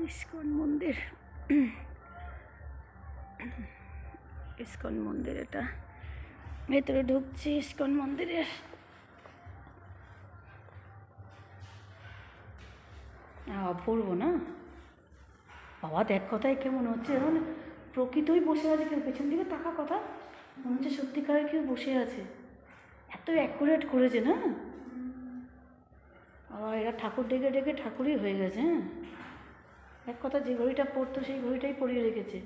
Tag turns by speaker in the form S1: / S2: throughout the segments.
S1: ISKCON মন্দির, ISKCON মন্দির। এটা ভেতরে ঢুকছি ইস্কন মন্দিরের। অপূর্ব না বাবা, দেখ কথায় কেমন হচ্ছে, মানে প্রকৃতই বসে আছে। কেউ পেছন দিকে তাকা কথা, মনে হচ্ছে সত্যিকারের কেউ বসে আছে। এত অ্যাকুরেট করেছে না বাবা, এরা ঠাকুর ডেকে ডেকে ঠাকুরই হয়ে গেছে। হ্যাঁ, এক কথা, যে ঘড়িটা পড়তো সেই ঘড়িটাই পরিয়ে রেখেছে।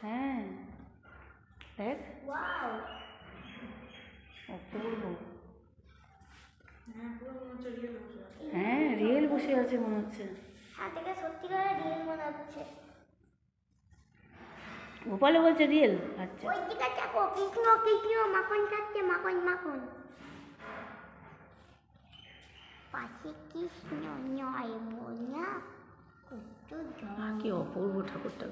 S1: হ্যাঁ দেখ, অপূর্ব। হ্যাঁ, রিয়েল বসে আছে মনে হচ্ছে। গোপালও বলছে রিয়েল। আচ্ছা,
S2: মাখন খাচ্ছে, মাখন মাখন। পাশে কৃষ্ণ নয় মোনা,
S1: কি অপূর্ব ঠাকুরটা।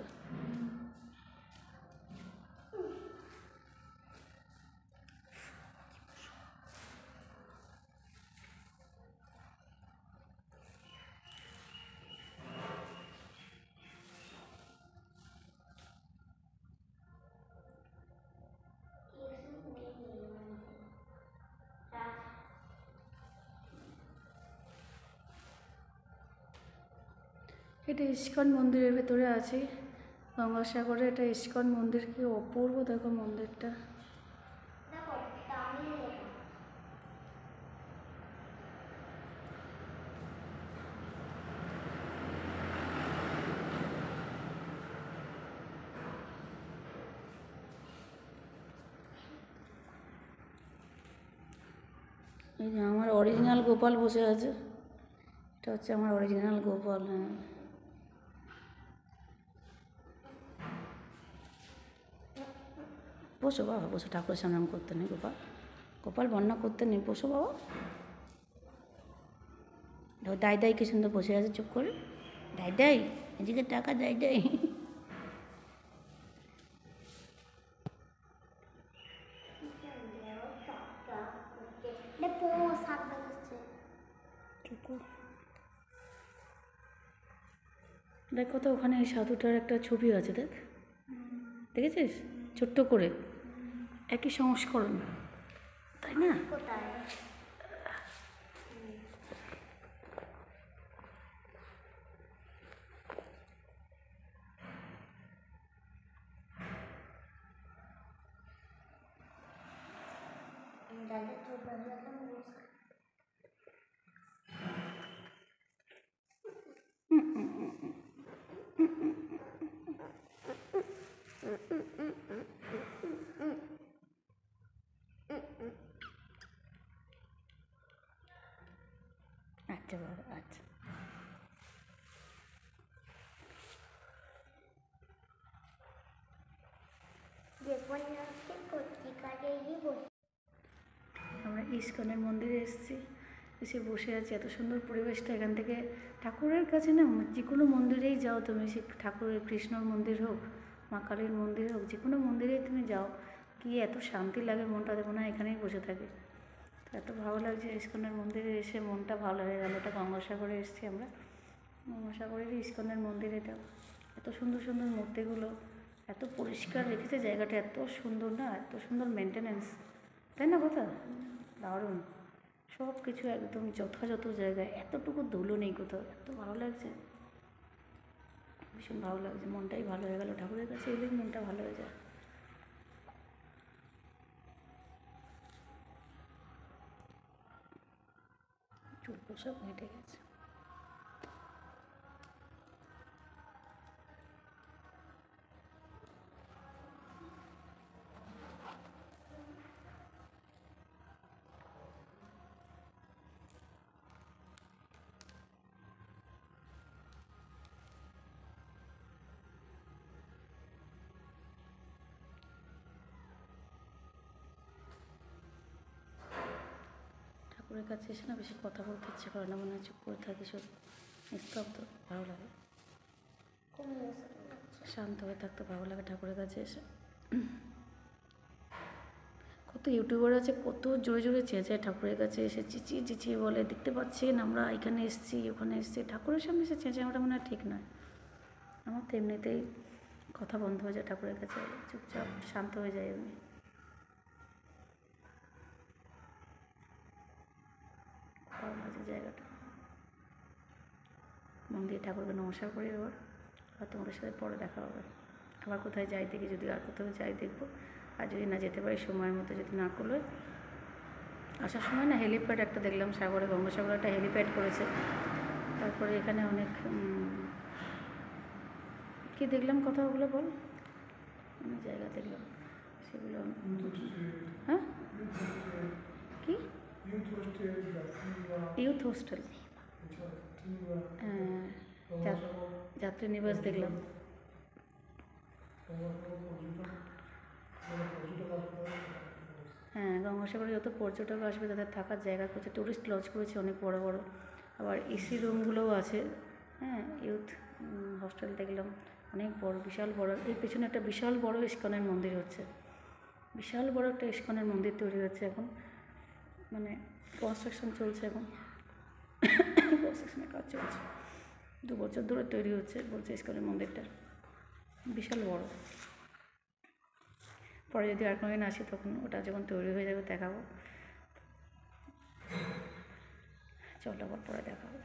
S1: এটা ইস্কন মন্দিরের ভেতরে আছে গঙ্গাসাগরে। এটা ইস্কন মন্দির, কি অপূর্ব দেখো মন্দিরটা। এই যে আমার অরিজিনাল গোপাল বসে আছে, এটা হচ্ছে আমার অরিজিনাল গোপাল। হ্যাঁ, বসো বাবা, বসো, ঠাকুরের সামনে করতে নেই গোপাল, গোপাল বন্যা করতে নেই, বসো বাবা। দাই দাই কি সুন্দর বসে আছে চুপ করে। দাই দাই, এদিকে টাকা, দাই দাই। দেখো তো, ওখানে এই সাধুটার একটা ছবি আছে, দেখ, দেখেছিস, ছোট্ট করে, একই সংস্করণ, তাই না? আচ্ছা বাবা, আচ্ছা। আমরা ইস্কনের মন্দিরে এসেছি, এসে বসে আছি। এত সুন্দর পরিবেশটা, এখান থেকে ঠাকুরের কাছে না, যে কোনো মন্দিরেই যাও তুমি, সে ঠাকুরের, কৃষ্ণর মন্দির হোক, মা কালীর মন্দির হোক, যে কোনো মন্দিরেই তুমি যাও, কি এত শান্তি লাগে, মনটা মনে হয় এখানেই বসে থাকে। তো এত ভালো লাগছে ইস্কনের মন্দিরে এসে, মনটা ভালো হয়ে গেল। এটা গঙ্গাসাগরে এসেছি আমরা, গঙ্গাসাগরেরই ইস্কনের মন্দির এটা। এত সুন্দর সুন্দর মূর্তিগুলো, এত পরিষ্কার রেখেছে জায়গাটা, এত সুন্দর না, এত সুন্দর মেনটেনেন্স, তাই না কথা? দারুণ, সব কিছু একদম যথাযথ জায়গায়, এতটুকু ধুলো নেই কোথাও। এত ভালো লাগছে, ভীষণ ভালো লাগছে, মনটাই ভালো হয়ে গেল। ঠাকুরের কাছে এলেই মনটা ভালো হয়ে যায়। চুল সব হেঁটে গেছে। ঠাকুরের কাছে এসে না বেশি কথা বলতে ইচ্ছে করে না, মনে হয় চুপ করে থাকি, সব নিস্তব্ধ, ভালো লাগে, শান্ত হয়ে থাকতে ভালো লাগে ঠাকুরের কাছে এসে। কত কত ইউটিউবার আছে, কত জোরে জোরে চেঁচায় ঠাকুরের কাছে এসে, চেঁচিয়ে চেঁচিয়ে বলে, দেখতে পাচ্ছেন আমরা এখানে এসেছি, ওখানে এসেছি। ঠাকুরের সামনে এসে চেঁচানোটা মনে হয় ঠিক নয়। আমার তো এমনিতেই কথা বন্ধ হয়ে যায় ঠাকুরের কাছে, চুপচাপ শান্ত হয়ে যায় এমনি। ভালো লাগছে জায়গাটা। মন্দির ঠাকুরকে নমস্কার করি এবার, আর তোমাদের সাথে পরে দেখা হবে। আবার কোথায় যাই দেখি, যদি আর কোথাও যাই দেখবো, আর যদি না যেতে পারি সময়ের মতো, যদি না করলে আসার সময় না হেলিপ্যাড একটা দেখলাম, সাগরে, গঙ্গাসাগরে একটা হেলিপ্যাড করেছে। তারপরে এখানে অনেক কী দেখলাম, কথা ওগুলো বল, অনেক জায়গা দেখলাম সেগুলো। হ্যাঁ, কি ইউথ হোস্টেল, হ্যাঁ, যাত্রী নিবাস দেখলাম। হ্যাঁ, গঙ্গাসাগরে যত পর্যটক আসবে তাদের থাকার জায়গা করছে, টুরিস্ট লজ করেছে অনেক বড় বড়, আবার এসি রুমগুলোও আছে। হ্যাঁ, ইউথ হস্টেল দেখলাম, অনেক বড়, বিশাল বড়। এই পেছনে একটা বিশাল বড় ইস্কনের মন্দির হচ্ছে, বিশাল বড় একটা ইস্কনের মন্দির তৈরি হচ্ছে এখন, মানে কনস্ট্রাকশন চলছে এখন, কনস্ট্রাকশনের কাজ চলছে, 2 বছর ধরে তৈরি হচ্ছে বলছে ইস্কনের মন্দিরটা, বিশাল বড়। পরে যদি আর কোনোদিন আসি তখন ওটা যখন তৈরি হয়ে যাবে দেখাবো। চলো আবার পরে দেখা হবে।